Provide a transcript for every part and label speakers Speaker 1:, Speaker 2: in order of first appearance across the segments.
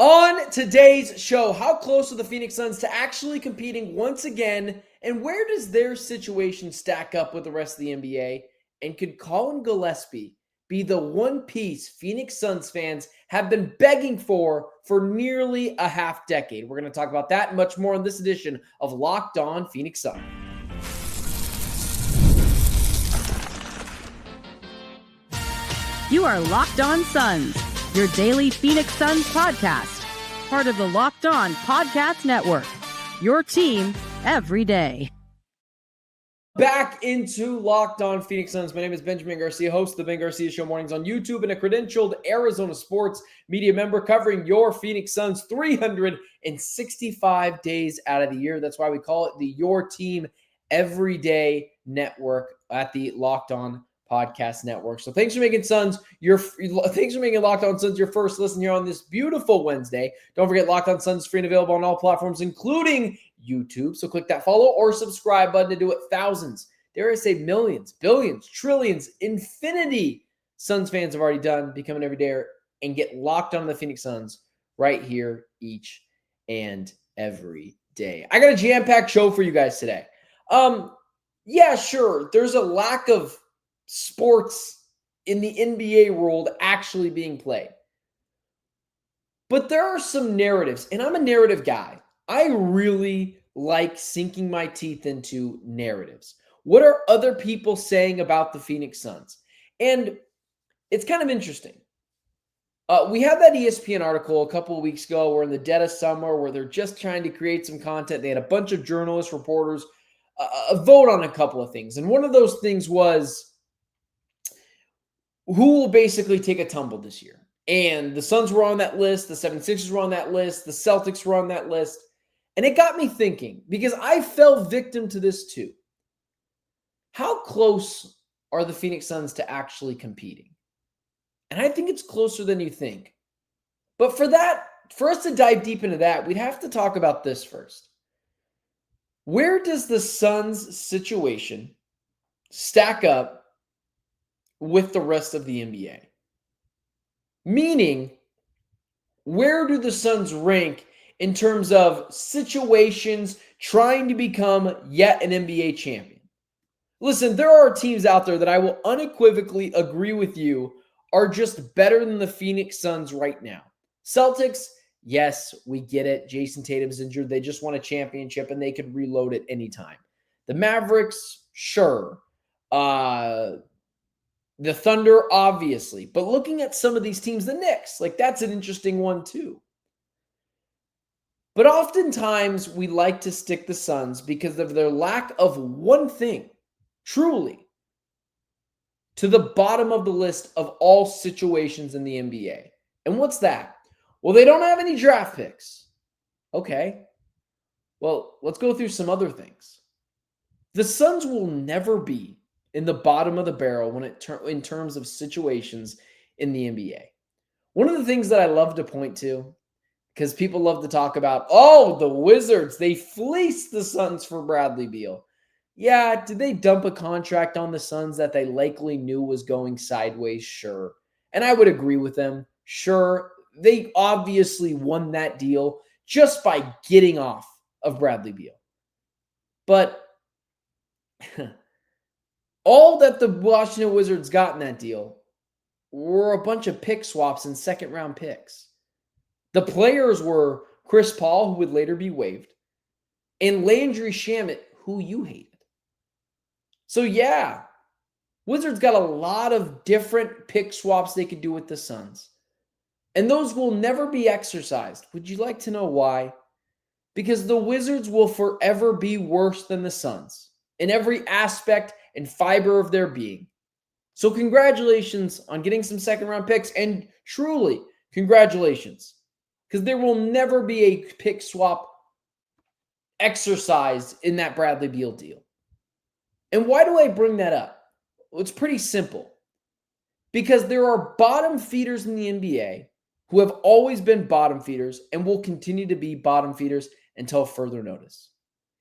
Speaker 1: On today's show, how close are the Phoenix Suns to actually competing once again, and where does their situation stack up with the rest of the NBA? And could Colin Gillespie be the one piece Phoenix Suns fans have been begging for nearly a half decade? We're going to talk about that and much more in this edition of Locked On Phoenix Suns.
Speaker 2: You are Locked On Suns, your daily Phoenix Suns podcast, part of the Locked On Podcast Network, your team every day.
Speaker 1: Back into Locked On Phoenix Suns. My name is Benjamin Garcia, host of the Ben Garcia Show mornings on YouTube and a credentialed Arizona sports media member covering your Phoenix Suns 365 days out of the year. That's why we call it the Your Team Everyday Network at the Locked On Podcast Network. So thanks for making Locked On Suns your first listen here on this beautiful Wednesday. Don't forget Locked On Suns free and available on all platforms, including YouTube. So click that follow or subscribe button to do it. Thousands, dare I say millions, billions, trillions, infinity Suns fans have already done. Become an everydayer and get locked on the Phoenix Suns right here each and every day. I got a jam-packed show for you guys today. Yeah, sure. There's a lack of sports in the NBA world actually being played. But there are some narratives, and I'm a narrative guy. I really like sinking my teeth into narratives. What are other people saying about the Phoenix Suns? And it's kind of interesting. We had that ESPN article a couple of weeks ago. We're in the dead of summer where they're just trying to create some content. They had a bunch of journalists, reporters, vote on a couple of things. And one of those things was, who will basically take a tumble this year? And the Suns were on that list. The 76ers were on that list. The Celtics were on that list. And it got me thinking, because I fell victim to this too. How close are the Phoenix Suns to actually competing? And I think it's closer than you think. But for us to dive deep into that, we'd have to talk about this first. Where does the Suns' situation stack up with the rest of the NBA? Meaning, where do the Suns rank in terms of situations trying to become yet an NBA champion? Listen, there are teams out there that I will unequivocally agree with you are just better than the Phoenix Suns right now. Celtics, yes, we get it. Jason Tatum's injured. They just won a championship and they could reload at any time. The Mavericks, sure. The Thunder, obviously. But looking at some of these teams, the Knicks, that's an interesting one too. But oftentimes we like to stick the Suns because of their lack of one thing, truly, to the bottom of the list of all situations in the NBA. And what's that? Well, they don't have any draft picks. Okay. Well, let's go through some other things. The Suns will never be in the bottom of the barrel in terms of situations in the NBA. One of the things that I love to point to, because people love to talk about, the Wizards, they fleeced the Suns for Bradley Beal. Yeah, did they dump a contract on the Suns that they likely knew was going sideways? Sure. And I would agree with them. Sure, they obviously won that deal just by getting off of Bradley Beal. But all that the Washington Wizards got in that deal were a bunch of pick swaps and second-round picks. The players were Chris Paul, who would later be waived, and Landry Shamet, who you hated. So yeah, Wizards got a lot of different pick swaps they could do with the Suns. And those will never be exercised. Would you like to know why? Because the Wizards will forever be worse than the Suns in every aspect and fiber of their being. So congratulations on getting some second-round picks, and truly, congratulations. Because there will never be a pick swap exercise in that Bradley Beal deal. And why do I bring that up? Well, it's pretty simple. Because there are bottom feeders in the NBA who have always been bottom feeders and will continue to be bottom feeders until further notice.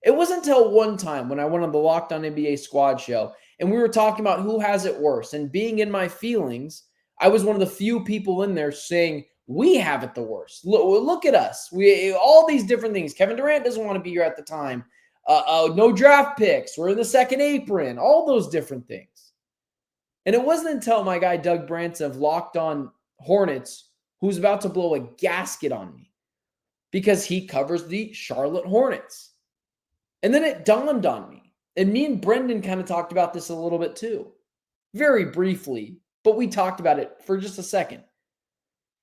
Speaker 1: It wasn't until one time when I went on the Locked On NBA Squad show and we were talking about who has it worse. And being in my feelings, I was one of the few people in there saying We have it the worst. Look at us. All these different things. Kevin Durant doesn't want to be here at the time. No draft picks. We're in the second apron. All those different things. And it wasn't until my guy Doug Branson of Locked On Hornets, who's about to blow a gasket on me because he covers the Charlotte Hornets. And then it dawned on me. And me and Brendan kind of talked about this a little bit too. Very briefly, but we talked about it for just a second.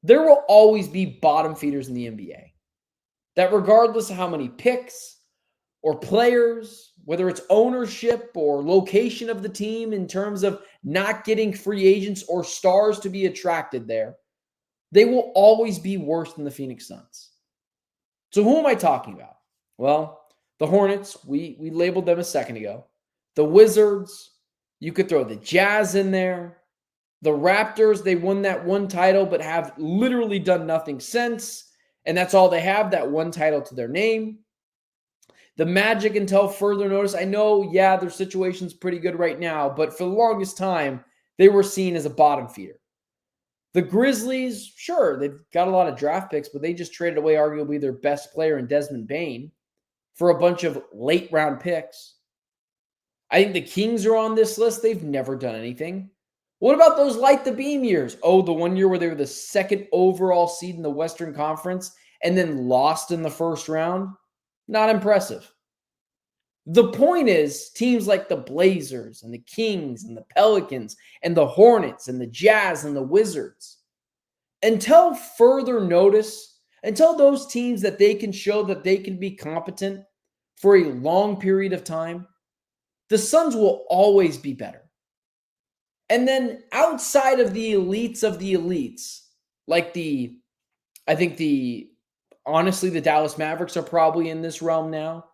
Speaker 1: There will always be bottom feeders in the NBA. That regardless of how many picks or players, whether it's ownership or location of the team in terms of not getting free agents or stars to be attracted there, they will always be worse than the Phoenix Suns. So who am I talking about? Well, the Hornets, we labeled them a second ago. The Wizards, you could throw the Jazz in there. The Raptors, they won that one title, but have literally done nothing since. And that's all they have, that one title to their name. The Magic, until further notice, I know, yeah, their situation's pretty good right now, but for the longest time, they were seen as a bottom feeder. The Grizzlies, sure, they've got a lot of draft picks, but they just traded away arguably their best player in Desmond Bane for a bunch of late round picks. I think the Kings are on this list. They've never done anything. What about those light the beam years? Oh, the one year where they were the second overall seed in the Western Conference and then lost in the first round? Not impressive. The point is, teams like the Blazers and the Kings and the Pelicans and the Hornets and the Jazz and the Wizards, until further notice, until those teams that they can show that they can be competent for a long period of time, the Suns will always be better. And then outside of the elites, like honestly, the Dallas Mavericks are probably in this realm now.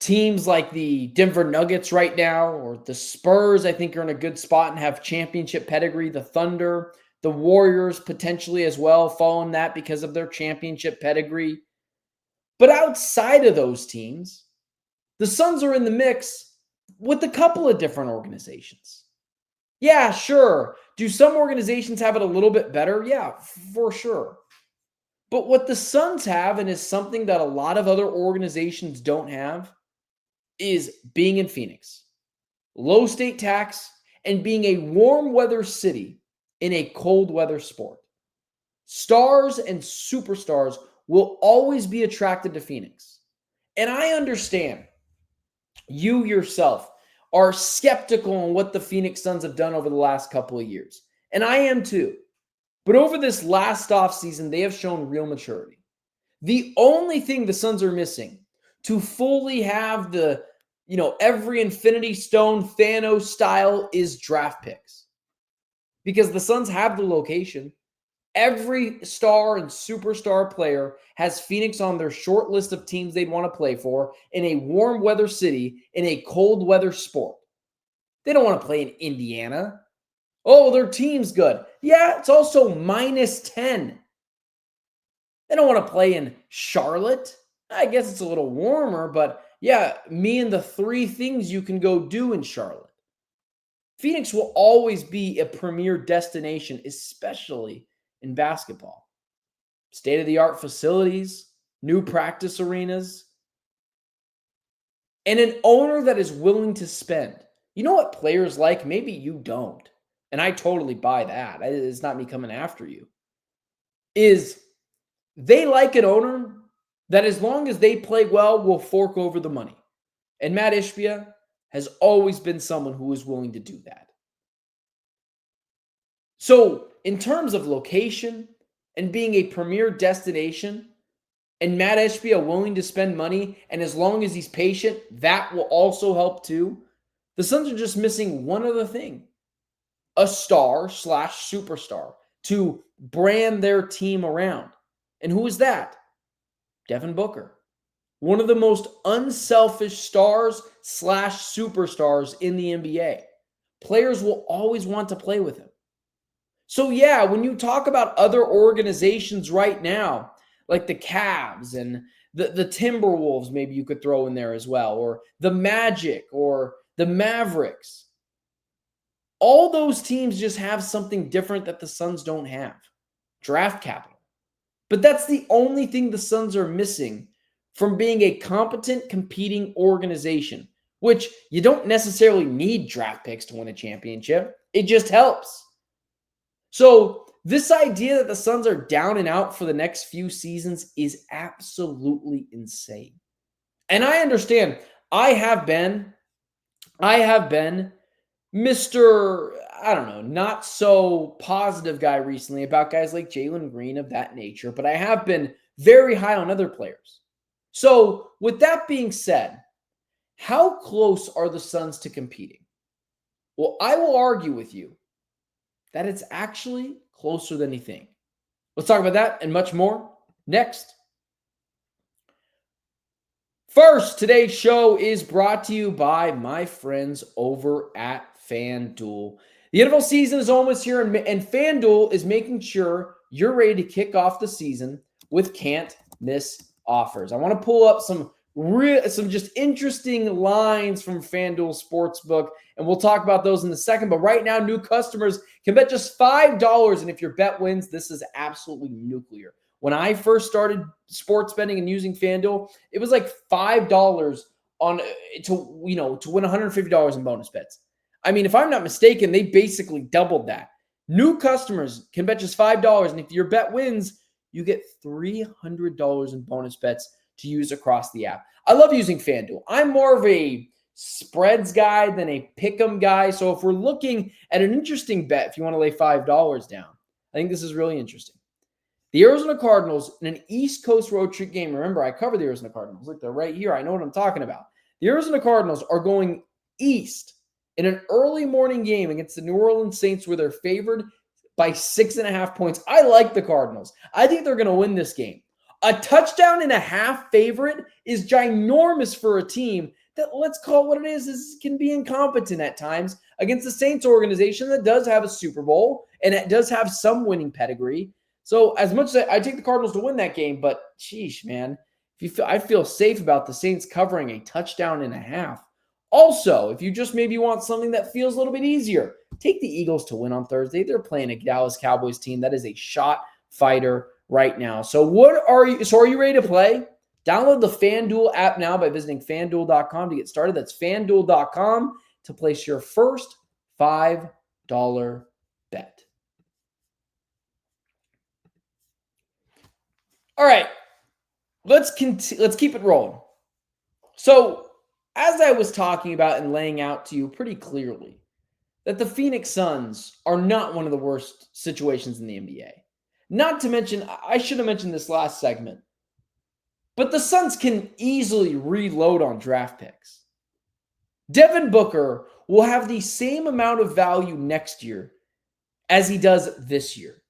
Speaker 1: Teams like the Denver Nuggets right now, or the Spurs, I think are in a good spot and have championship pedigree. The Thunder, the Warriors potentially as well, following that because of their championship pedigree. But outside of those teams, the Suns are in the mix with a couple of different organizations. Yeah, sure. Do some organizations have it a little bit better? Yeah, for sure. But what the Suns have, and is something that a lot of other organizations don't have, is being in Phoenix, low state tax, and being a warm weather city in a cold weather sport. Stars and superstars will always be attracted to Phoenix. And I understand you yourself are skeptical on what the Phoenix Suns have done over the last couple of years. And I am too. But over this last offseason, they have shown real maturity. The only thing the Suns are missing to fully have the, every Infinity Stone Thanos style is draft picks. Because the Suns have the location. Every star and superstar player has Phoenix on their short list of teams they'd want to play for in a warm weather city in a cold weather sport. They don't want to play in Indiana. Oh, their team's good. Yeah, it's also -10. They don't want to play in Charlotte. I guess it's a little warmer, but yeah, me and the three things you can go do in Charlotte. Phoenix will always be a premier destination, especially in basketball. State-of-the-art facilities, new practice arenas, and an owner that is willing to spend. You know what players like? Maybe you don't. And I totally buy that. It's not me coming after you. Is they like an owner that as long as they play well, will fork over the money. And Matt Ishbia has always been someone who is willing to do that. So in terms of location and being a premier destination, and Matt Ishbia willing to spend money, and as long as he's patient, that will also help too. The Suns are just missing one other thing. A star/superstar to brand their team around. And who is that? Devin Booker. One of the most unselfish stars/superstars in the NBA. Players will always want to play with him. So yeah, when you talk about other organizations right now, like the Cavs and the Timberwolves, maybe you could throw in there as well, or the Magic or the Mavericks. All those teams just have something different that the Suns don't have. draft capital. But that's the only thing the Suns are missing from being a competent, competing organization, which you don't necessarily need draft picks to win a championship. It just helps. So this idea that the Suns are down and out for the next few seasons is absolutely insane. And I understand. I have been Mr. I don't know, not so positive guy recently about guys like Jalen Green of that nature, but I have been very high on other players. So with that being said, how close are the Suns to competing? Well, I will argue with you that it's actually closer than you think. Let's talk about that and much more next. First, today's show is brought to you by my friends over at FanDuel. The NFL season is almost here, and FanDuel is making sure you're ready to kick off the season with can't-miss offers. I want to pull up some just interesting lines from FanDuel Sportsbook, and we'll talk about those in a second. But right now, new customers can bet just $5, and if your bet wins, this is absolutely nuclear. When I first started sports betting and using FanDuel, it was like $5 to win $150 in bonus bets. I mean, if I'm not mistaken, they basically doubled that. New customers can bet just $5, and if your bet wins, you get $300 in bonus bets to use across the app. I love using FanDuel. I'm more of a spreads guy than a pick'em guy. So if we're looking at an interesting bet, if you want to lay $5 down, I think this is really interesting. The Arizona Cardinals in an East Coast road trip game. Remember, I cover the Arizona Cardinals. Look, they're right here. I know what I'm talking about. The Arizona Cardinals are going east in an early morning game against the New Orleans Saints where they're favored by 6.5 points. I like the Cardinals. I think they're going to win this game. A touchdown and a half favorite is ginormous for a team that, let's call it what it is can be incompetent at times against the Saints organization that does have a Super Bowl and it does have some winning pedigree. So as much as I take the Cardinals to win that game, but sheesh, man, I feel safe about the Saints covering a touchdown and a half. Also, if you just maybe want something that feels a little bit easier, take the Eagles to win on Thursday. They're playing a Dallas Cowboys team that is a shot fighter right now. So are you ready to play? Download the FanDuel app now by visiting FanDuel.com to get started. That's FanDuel.com to place your first $5 bet. All right, let's keep it rolling. So, as I was talking about and laying out to you pretty clearly, that the Phoenix Suns are not one of the worst situations in the NBA. Not to mention, I should have mentioned this last segment, but the Suns can easily reload on draft picks. Devin Booker will have the same amount of value next year as he does this year.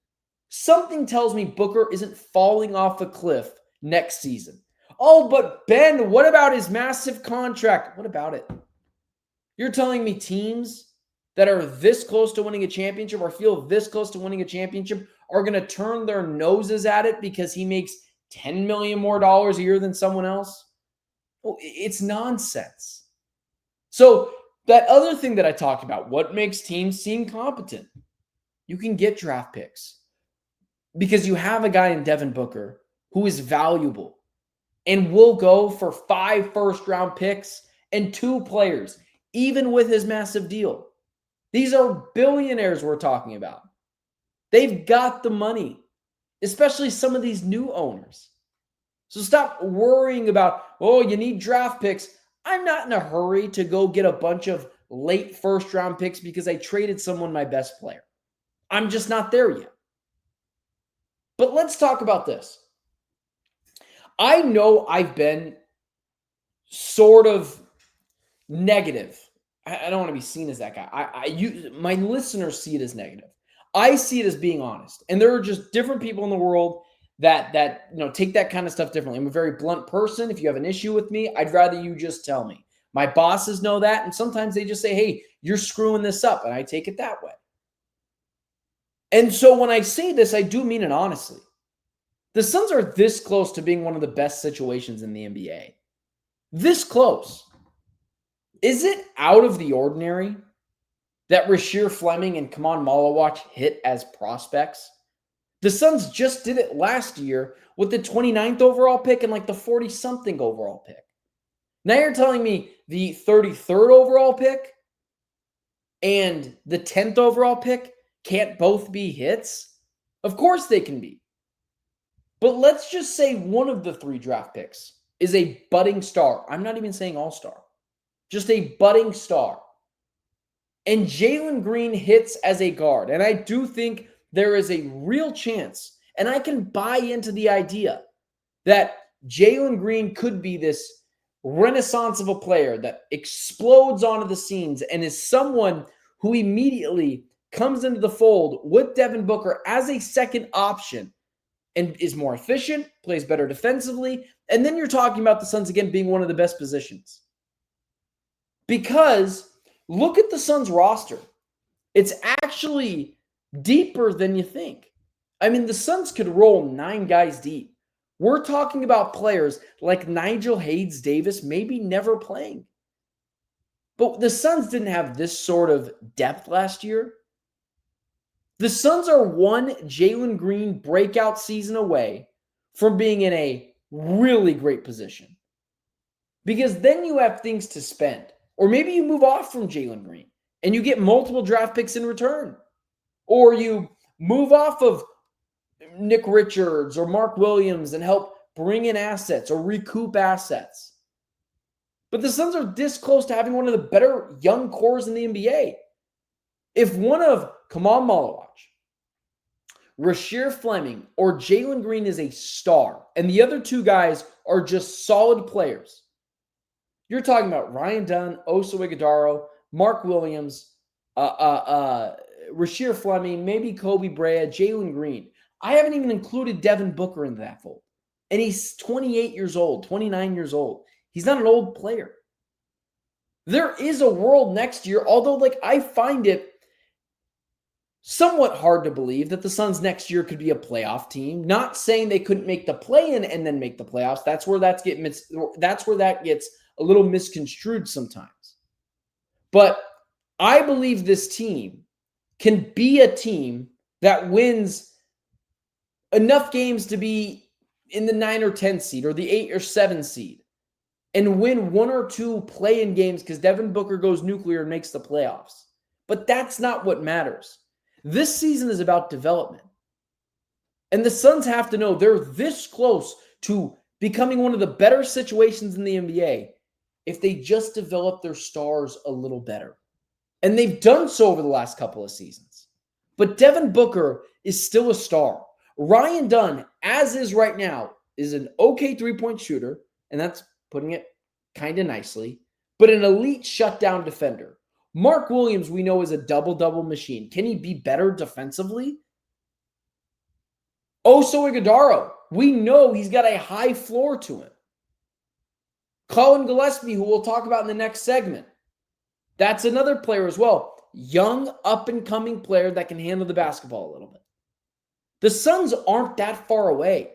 Speaker 1: Something tells me Booker isn't falling off a cliff next season. Oh, but Ben, what about his massive contract? What about it? You're telling me teams that are this close to winning a championship or feel this close to winning a championship are going to turn their noses at it because he makes $10 million more a year than someone else? Well, it's nonsense. So that other thing that I talked about, what makes teams seem competent? You can get draft picks because you have a guy in Devin Booker who is valuable and will go for 5 first-round picks and 2 players, even with his massive deal. These are billionaires we're talking about. They've got the money, especially some of these new owners. So stop worrying about, you need draft picks. I'm not in a hurry to go get a bunch of late first-round picks because I traded someone my best player. I'm just not there yet. But let's talk about this. I know I've been sort of negative. I don't want to be seen as that guy. My listeners see it as negative. I see it as being honest. And there are just different people in the world that take that kind of stuff differently. I'm a very blunt person. If you have an issue with me, I'd rather you just tell me. My bosses know that, and sometimes they just say, hey, you're screwing this up, and I take it that way. And so when I say this, I do mean it honestly. The Suns are this close to being one of the best situations in the NBA. This close. Is it out of the ordinary that Rasheer Fleming and Kamon Malawach hit as prospects? The Suns just did it last year with the 29th overall pick and like the 40-something overall pick. Now you're telling me the 33rd overall pick and the 10th overall pick can't both be hits? Of course they can be. But let's just say one of the 3 draft picks is a budding star. I'm not even saying all-star. Just a budding star. And Jalen Green hits as a guard. And I do think there is a real chance, and I can buy into the idea that Jalen Green could be this renaissance of a player that explodes onto the scenes and is someone who immediately comes into the fold with Devin Booker as a second option and is more efficient, plays better defensively. And then you're talking about the Suns again being one of the best positions. Because look at the Suns roster. It's actually deeper than you think. I mean, the Suns could roll 9 guys deep. We're talking about players like Nigel Hayes-Davis maybe never playing. But the Suns didn't have this sort of depth last year. The Suns are one Jalen Green breakout season away from being in a really great position. Because then you have things to spend. Or maybe you move off from Jalen Green and you get multiple draft picks in return. Or you move off of Nick Richards or Mark Williams and help bring in assets or recoup assets. But the Suns are this close to having one of the better young cores in the NBA. If one of Kamal Malawach, Rasheer Fleming, or Jalen Green is a star, and the other 2 guys are just solid players, you're talking about Ryan Dunn, Oso Ighodaro, Mark Williams, Rasheer Fleming, maybe Kobe Brea, Jalen Green. I haven't even included Devin Booker into that fold. And he's 28 years old, 29 years old. He's not an old player. There is a world next year, although I find it somewhat hard to believe that the Suns next year could be a playoff team. Not saying they couldn't make the play-in and then make the playoffs. That's where that gets a little misconstrued sometimes. But I believe this team can be a team that wins enough games to be in the 9 or 10 seed or the 8 or 7 seed and win 1 or 2 play-in games because Devin Booker goes nuclear and makes the playoffs. But that's not what matters. This season is about development. And the Suns have to know they're this close to becoming one of the better situations in the NBA if they just develop their stars a little better. And they've done so over the last couple of seasons. But Devin Booker is still a star. Ryan Dunn, as is right now, is an okay 3-point shooter, and that's putting it kind of nicely, but an elite shutdown defender. Mark Williams, we know, is a double-double machine. Can he be better defensively? Oso Ighodaro, we know he's got a high floor to him. Colin Gillespie, who we'll talk about in the next segment. That's another player as well. Young, up-and-coming player that can handle the basketball a little bit. The Suns aren't that far away.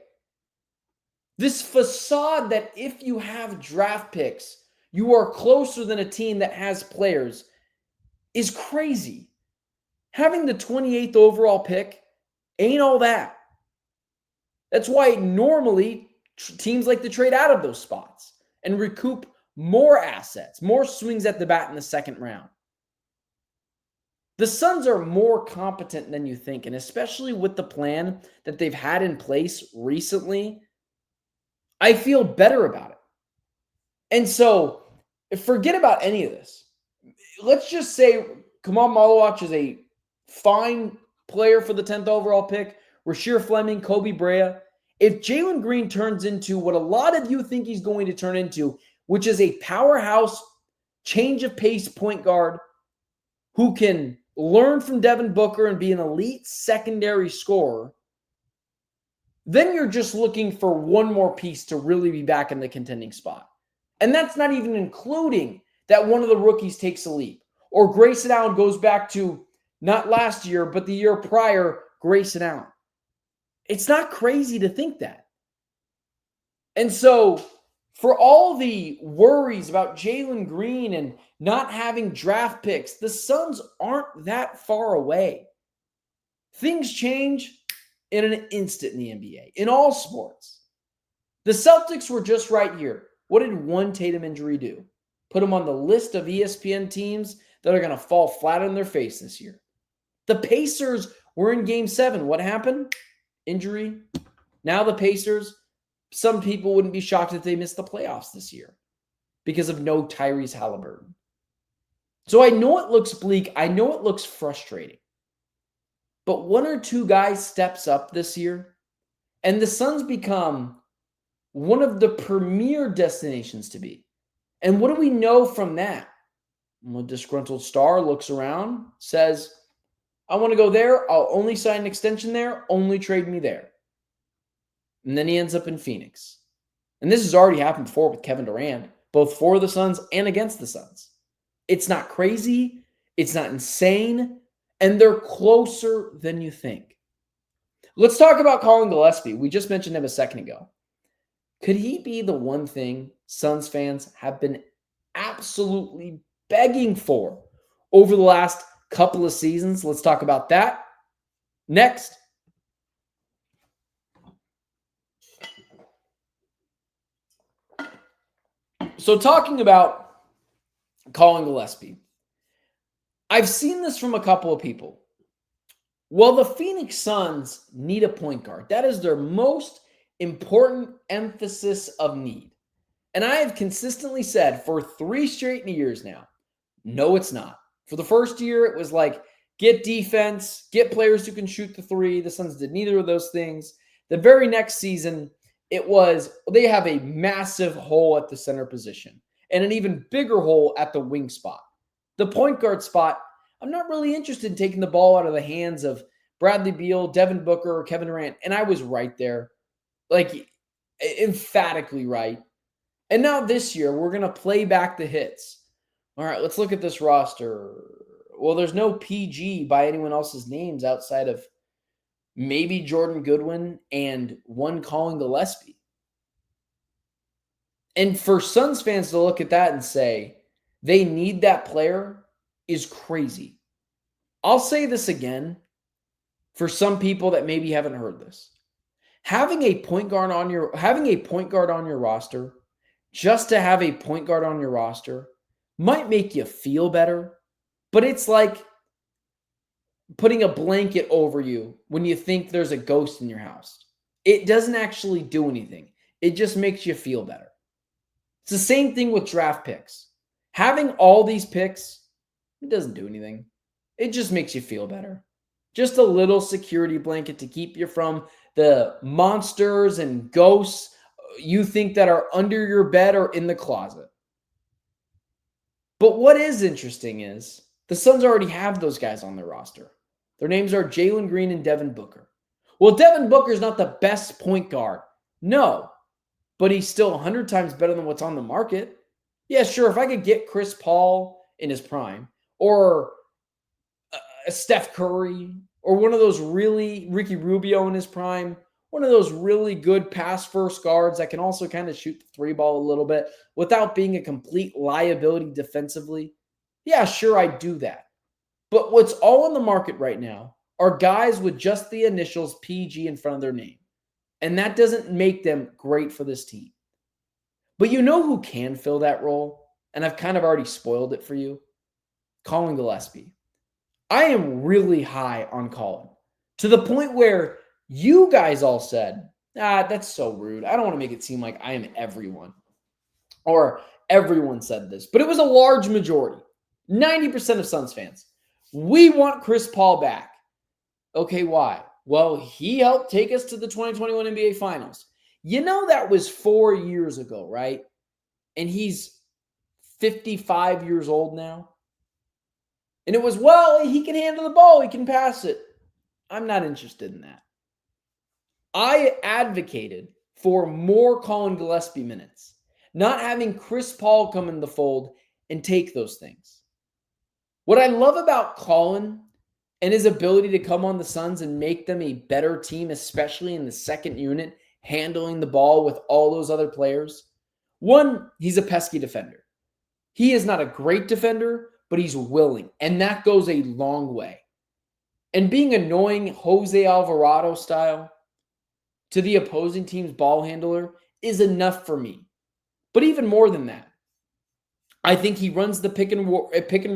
Speaker 1: This facade that if you have draft picks, you are closer than a team that has players is crazy. Having the 28th overall pick ain't all that. That's why normally teams like to trade out of those spots and recoup more assets, more swings at the bat in the second round. The Suns are more competent than you think, and especially with the plan that they've had in place recently, I feel better about it. And so, forget about any of this. Let's just say Kamal Malawach is a fine player for the 10th overall pick. Rasheer Fleming, Kobe Brea. If Jalen Green turns into what a lot of you think he's going to turn into, which is a powerhouse, change of pace point guard who can learn from Devin Booker and be an elite secondary scorer, then you're just looking for one more piece to really be back in the contending spot. And that's not even including that one of the rookies takes a leap. Or Grayson Allen goes back to not last year, but the year prior, Grayson Allen. It's not crazy to think that. And so, for all the worries about Jalen Green and not having draft picks, the Suns aren't that far away. Things change. in an instant in the NBA, in all sports. The Celtics were just right here. What did one Tatum injury do? Put them on the list of ESPN teams that are going to fall flat on their face this year. The Pacers were in Game 7. What happened? Injury. Now the Pacers, some people wouldn't be shocked if they missed the playoffs this year because of no Tyrese Halliburton. So I know it looks bleak. I know it looks frustrating. But one or two guys steps up this year, and the Suns become one of the premier destinations to be. And what do we know from that? A disgruntled star looks around, says, I want to go there. I'll only sign an extension there. Only trade me there. And then he ends up in Phoenix. And this has already happened before with Kevin Durant, both for the Suns and against the Suns. It's not crazy. It's not insane. And they're closer than you think. Let's talk about Colin Gillespie. We just mentioned him a second ago. Could he be the one thing Suns fans have been absolutely begging for over the last couple of seasons? Let's talk about that next. So talking about Colin Gillespie, I've seen this from a couple of people. Well, the Phoenix Suns need a point guard. That is their most important emphasis of need. And I have consistently said for 3 straight years now, no, it's not. For the first year, it was like, get defense, get players who can shoot the three. The Suns did neither of those things. The very next season, it was, they have a massive hole at the center position and an even bigger hole at the wing spot. The point guard spot, I'm not really interested in taking the ball out of the hands of Bradley Beal, Devin Booker, or Kevin Durant. And I was right there, like emphatically right. And now this year, we're going to play back the hits. All right, let's look at this roster. Well, there's no PG by anyone else's names outside of maybe Jordan Goodwin and one Colin Gillespie. And for Suns fans to look at that and say they need that player is crazy. I'll say this again for some people that maybe haven't heard this. Having a point guard on your roster, just to have a point guard on your roster, might make you feel better, but it's like putting a blanket over you when you think there's a ghost in your house. It doesn't actually do anything. It just makes you feel better. It's the same thing with draft picks. Having all these picks, it doesn't do anything. It just makes you feel better. Just a little security blanket to keep you from the monsters and ghosts you think that are under your bed or in the closet. But what is interesting is the Suns already have those guys on their roster. Their names are Jalen Green and Devin Booker. Well, Devin Booker is not the best point guard. No, but he's still 100 times better than what's on the market. Yeah, sure, if I could get Chris Paul in his prime or a Steph Curry or one of those really Ricky Rubio in his prime, one of those really good pass-first guards that can also kind of shoot the three ball a little bit without being a complete liability defensively. Yeah, sure, I'd do that. But what's all on the market right now are guys with just the initials PG in front of their name. And that doesn't make them great for this team. But you know who can fill that role? And I've kind of already spoiled it for you. Colin Gillespie. I am really high on Collin to the point where you guys all said, that's so rude. I don't want to make it seem like I am everyone. Or everyone said this. But it was a large majority. 90% of Suns fans. We want Chris Paul back. Okay, why? Well, he helped take us to the 2021 NBA Finals. You know that was 4 years ago, right? And he's 55 years old now. And it was, well, he can handle the ball. He can pass it. I'm not interested in that. I advocated for more Colin Gillespie minutes, not having Chris Paul come in the fold and take those things. What I love about Collin and his ability to come on the Suns and make them a better team, especially in the second unit, handling the ball with all those other players. One, he's a pesky defender. He is not a great defender, but he's willing, and that goes a long way. and being annoying Jose Alvarado style to the opposing team's ball handler is enough for me. But even more than that, I think he runs the pick and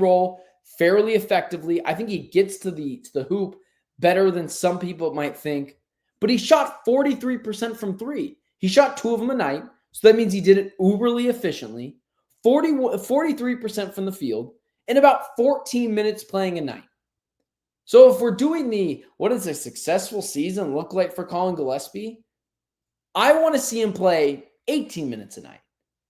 Speaker 1: roll fairly effectively. I think he gets to the hoop better than some people might think. But he shot 43% from three. He shot 2 of them a night, so that means he did it uberly efficiently. 43% from the field in about 14 minutes playing a night. So if we're doing what does a successful season look like for Colin Gillespie? I want to see him play 18 minutes a night,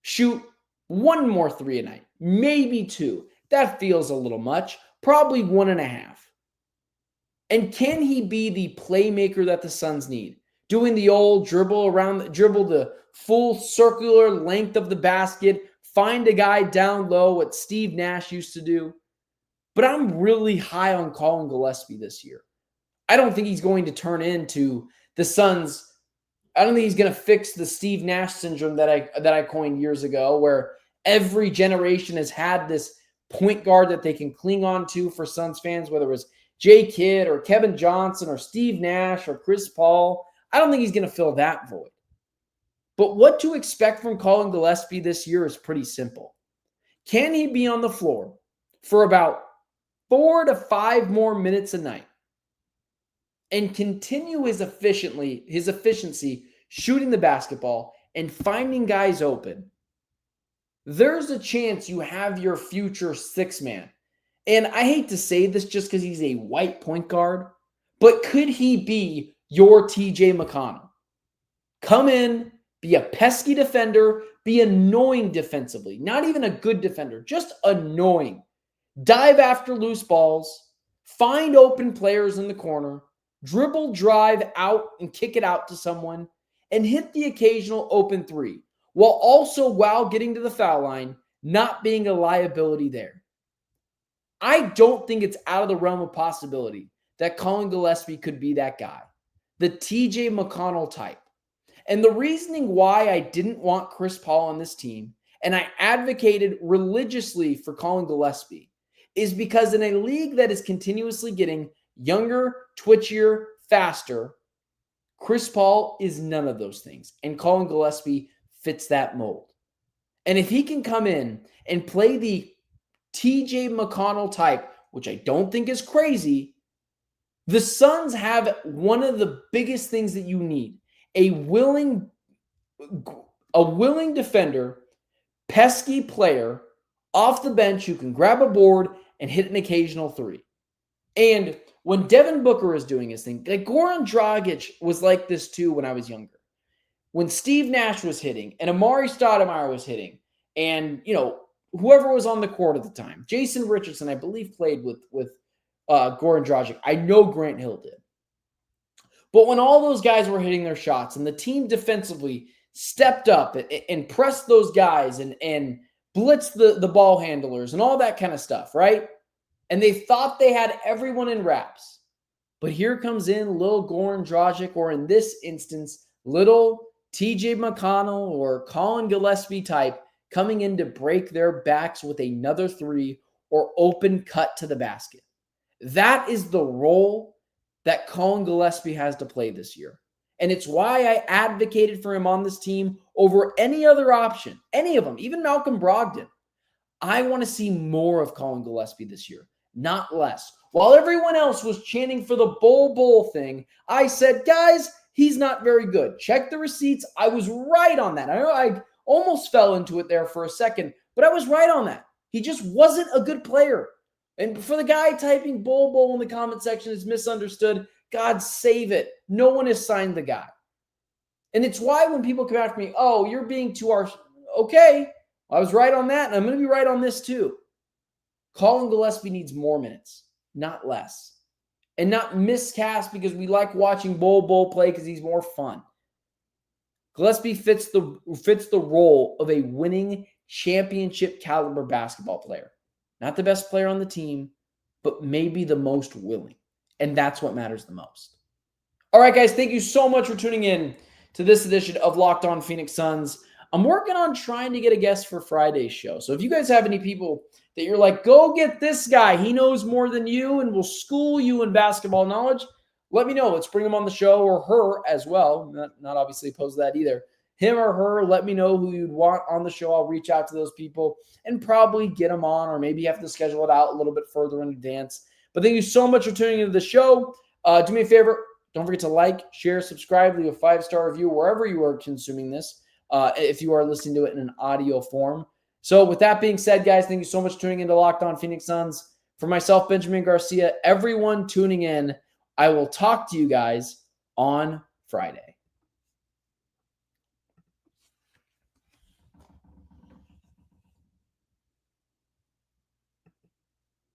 Speaker 1: shoot 1 more 3 a night, maybe 2. That feels a little much, probably 1.5. And can he be the playmaker that the Suns need? Doing the old dribble the full circular length of the basket, find a guy down low, what Steve Nash used to do. But I'm really high on Colin Gillespie this year. I don't think he's going to turn into the Suns. I don't think he's going to fix the Steve Nash syndrome that I coined years ago, where every generation has had this point guard that they can cling on to for Suns fans, whether it was Jay Kidd or Kevin Johnson or Steve Nash or Chris Paul. I don't think he's going to fill that void. But what to expect from Colin Gillespie this year is pretty simple. Can he be on the floor for about 4 to 5 more minutes a night and continue his efficiency shooting the basketball and finding guys open? There's a chance you have your future 6-man. And I hate to say this just because he's a white point guard, but could he be your TJ McConnell? Come in, be a pesky defender, be annoying defensively. Not even a good defender, just annoying. Dive after loose balls, find open players in the corner, dribble, drive out and kick it out to someone, and hit the occasional open 3, while getting to the foul line, not being a liability there. I don't think it's out of the realm of possibility that Colin Gillespie could be that guy, the TJ McConnell type. And the reasoning why I didn't want Chris Paul on this team, and I advocated religiously for Colin Gillespie, is because in a league that is continuously getting younger, twitchier, faster, Chris Paul is none of those things. And Colin Gillespie fits that mold. And if he can come in and play the TJ McConnell type, which I don't think is crazy, the Suns have one of the biggest things that you need. A willing defender, pesky player off the bench who can grab a board and hit an occasional 3. And when Devin Booker is doing his thing, like Goran Dragic was like this too when I was younger. When Steve Nash was hitting and Amari Stoudemire was hitting and, whoever was on the court at the time, Jason Richardson, I believe, played with Goran Dragic. I know Grant Hill did. But when all those guys were hitting their shots and the team defensively stepped up and pressed those guys and blitzed the ball handlers and all that kind of stuff, right? And they thought they had everyone in wraps. But here comes in little Goran Dragic, or in this instance, little TJ McConnell or Colin Gillespie type coming in to break their backs with another 3 or open cut to the basket. That is the role that Colin Gillespie has to play this year. And it's why I advocated for him on this team over any other option, any of them, even Malcolm Brogdon. I want to see more of Colin Gillespie this year, not less. While everyone else was chanting for the Bull thing, I said, guys, he's not very good. Check the receipts. I was right on that. I almost fell into it there for a second, but I was right on that. He just wasn't a good player. And for the guy typing Bull in the comment section is misunderstood, God save it. No one has signed the guy. And it's why when people come after me, oh, you're being too harsh. Okay, I was right on that, and I'm going to be right on this too. Colin Gillespie needs more minutes, not less. And not miscast because we like watching Bull play because he's more fun. Gillespie fits the role of a winning championship caliber basketball player. Not the best player on the team, but maybe the most willing. And that's what matters the most. All right, guys, thank you so much for tuning in to this edition of Locked On Phoenix Suns. I'm working on trying to get a guest for Friday's show. So if you guys have any people that you're like, go get this guy, he knows more than you and will school you in basketball knowledge, let me know. Let's bring him on the show, or her as well. Not obviously opposed to that either. Him or her, let me know who you'd want on the show. I'll reach out to those people and probably get them on, or maybe have to schedule it out a little bit further in advance. But thank you so much for tuning into the show. Do me a favor. Don't forget to like, share, subscribe, leave a 5-star review wherever you are consuming this, if you are listening to it in an audio form. So with that being said, guys, thank you so much for tuning into Locked On Phoenix Suns. For myself, Benjamin Garcia, everyone tuning in, I will talk to you guys on Friday.